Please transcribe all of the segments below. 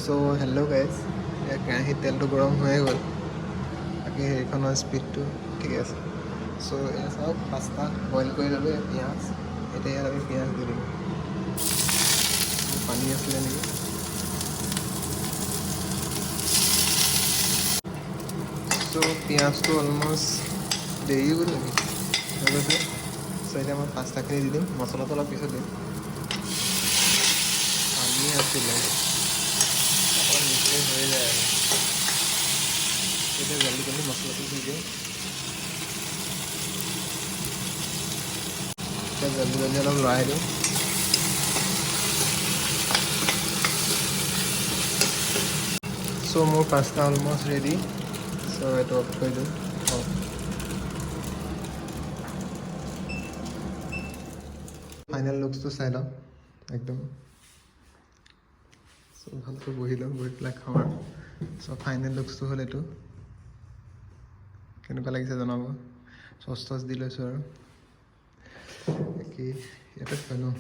So hello' guys, কেৰাহীত তেলটো গৰম হৈয়ে গ'ল, বাকী হেৰিখনৰ স্পীডটো ঠিকে আছে। চ' এয়া চাওক, পাস্তা বইল কৰি ল'লোঁ, পিঁয়াজ, এতিয়া ইয়াত আমি পিঁয়াজ দি দিম। পানী আছিলে নেকি? চ' পিঁয়াজটো অলমষ্ট দেৰি গ'ল নেকি হৈ গৈছে। চ' এতিয়া মই পাস্তাখিনি দি দিম, মছলাটো অলপ পিছত দিম। পানী আছিলে অকণ মিক্সিং হৈ যায় আৰু এতিয়া জলদি জলদি মছলাটো দি দিওঁ। এতিয়া জলদি জলদি অলপ লৰাই দিওঁ। চ' মোৰ পাস্তা অলমষ্ট ৰেডি। চ' এইটো অফ কৰি দিওঁ। ফাইনেল লুকছটো চাই লওঁ একদম। চ' ভালকৈ বহি লওঁ, বহি পেলাই খাওঁ আৰু। চ' ফাইনেল লুকছটো হ'ল এইটো। কেনেকুৱা লাগিছে জনাব। চচ টচ দি লৈছোঁ আৰু বাকী ইয়াতে থৈ লওঁ।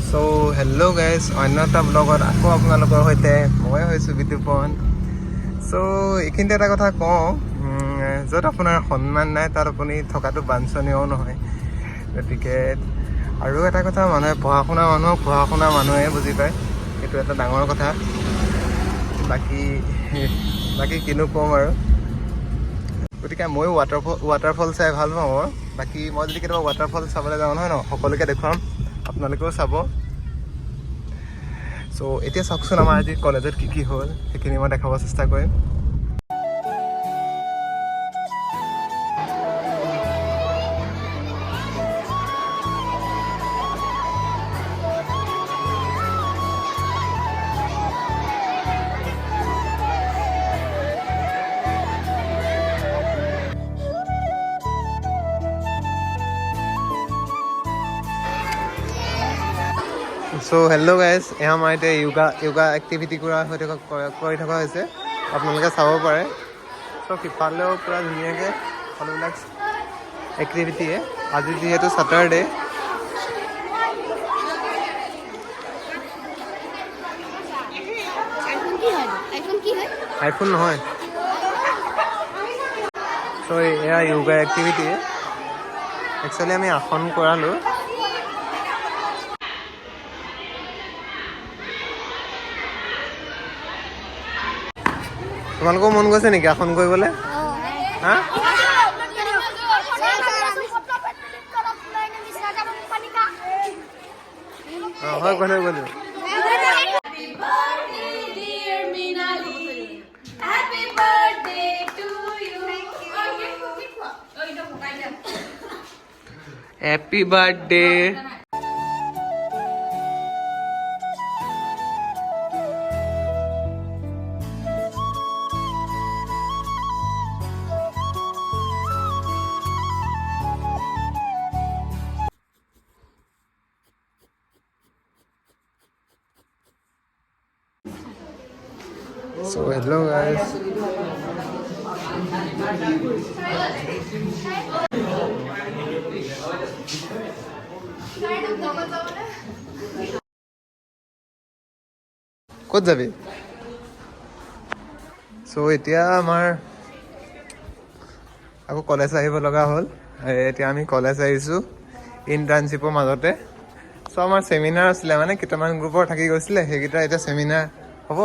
চ' হেল্ল' গাইজ, অন্য এটা ব্লগত আকৌ আপোনালোকৰ সৈতে মই হৈছোঁ বিতুপন। চ' এইখিনিতে এটা কথা কওঁ, য'ত আপোনাৰ সন্মান নাই তাত আপুনি থকাটো বাঞ্ছনীয়ও নহয়। গতিকে আৰু এটা কথা, মানুহে পঢ়া শুনা মানুহক পঢ়া শুনা মানুহে বুজি পায়, সেইটো এটা ডাঙৰ কথা। বাকী কিনো ক'ম আৰু। গতিকে ময়ো ৱাটাৰফল চাই ভাল পাওঁ। বাকী মই যদি কেতিয়াবা ৱাটাৰফল চাবলৈ যাওঁ নহয় ন, সকলোকে দেখুৱাম, আপোনালোকেও চাব। চ' এতিয়া চাওকচোন আমাৰ আজি কলেজত কি হ'ল, সেইখিনি মই দেখাব চেষ্টা কৰিম। চ' হেল্ল' গাইজ, এয়া আমাৰ এতিয়া য়োগা এক্টিভিটি কৰি থকা হৈছে, আপোনালোকে চাব পাৰে। চ' সিফালেও পূৰা ধুনীয়াকৈ সকলোবিলাক এক্টিভিটিয়ে। আজি যিহেতু ছেটাৰডে, আইফোন নহয়। চ' এয়া য়োগা এক্টিভিটিয়ে। একচুৱেলি আমি আসন কৰালোঁ। তোমালোকৰ মন গৈছে নেকি আসন কৰিবলৈ? হা? হয়, গ'লো। Happy birthday. So hello guys. ক'ত যাবি? চ' এতিয়া আমাৰ আকৌ কলেজ আহিব লগা হ'ল। এতিয়া আমি কলেজ আহিছোঁ ইণ্টাৰ্ণশ্বিপৰ মাজতে। চ' আমাৰ চেমিনাৰ আছিলে, মানে কেইটামান গ্ৰুপৰ থাকি গৈছিলে, সেইকেইটা এতিয়া চেমিনাৰ হ'ব।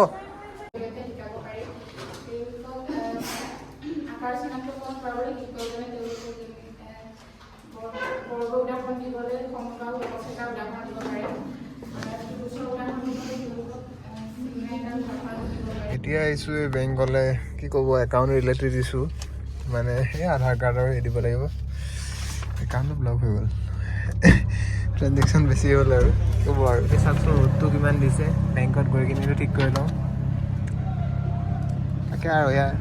এতিয়া আহিছোঁ এই বেংকলৈ, কি ক'ব, একাউণ্ট ৰিলেটেড ইছ্যু, মানে সেই আধাৰ কাৰ্ডৰ হেৰি দিব লাগিব। একাউণ্টটো ব্লক হৈ গ'ল, ট্ৰেনজেকশ্যন বেছি হ'ল আৰু ক'ব আৰু। এই চাওকচোন ৰ'দটো কিমান দিছে, বেংকত গৈ কিনিটো ঠিক কৰি লওঁ। তাকে আৰু ইয়াৰ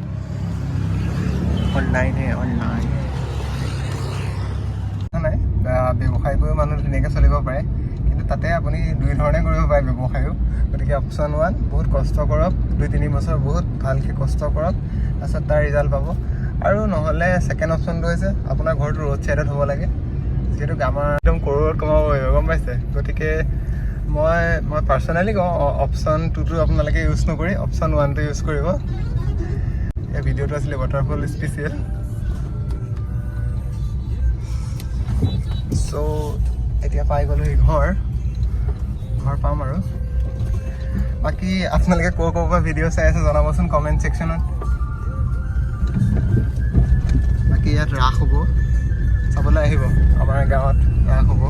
অনলাইন নাই, ব্যৱসায় কৰিও মানুহ ধুনীয়াকৈ চলিব পাৰে, কিন্তু তাতে আপুনি দুই ধৰণে কৰিব পাৰে ব্যৱসায়ো। গতিকে অপশ্যন 1, বহুত কষ্ট কৰক, 2-3 বছৰ বহুত ভালকৈ কষ্ট কৰক, তাৰপিছত তাৰ ৰিজাল্ট পাব। আৰু নহ'লে ছেকেণ্ড অপশ্যনটো হৈছে আপোনাৰ ঘৰটো ৰোড ছাইডত হ'ব লাগে, যিহেতু আমাৰ একদম কৰোৰত কমাব পাৰিব গম পাইছে গতিকে মই পাৰ্চনেলি কওঁ অপশ্যন 2টো আপোনালোকে ইউজ নকৰি অপশ্যন 1টো ইউজ কৰিব এই ভিডিঅ'টো আছিলে ৱাটাৰফল স্পেচিয়েল চ' এতিয়া পাই গ'লোহি ঘৰ পাম আৰু বাকী আপোনালোকে ক'ৰ পৰা ভিডিঅ' চাই আছে জনাবচোন কমেণ্ট ছেকশ্যনত বাকী ইয়াত ৰাস হ'ব চাবলৈ আহিব আমাৰ গাঁৱত ৰাস হ'ব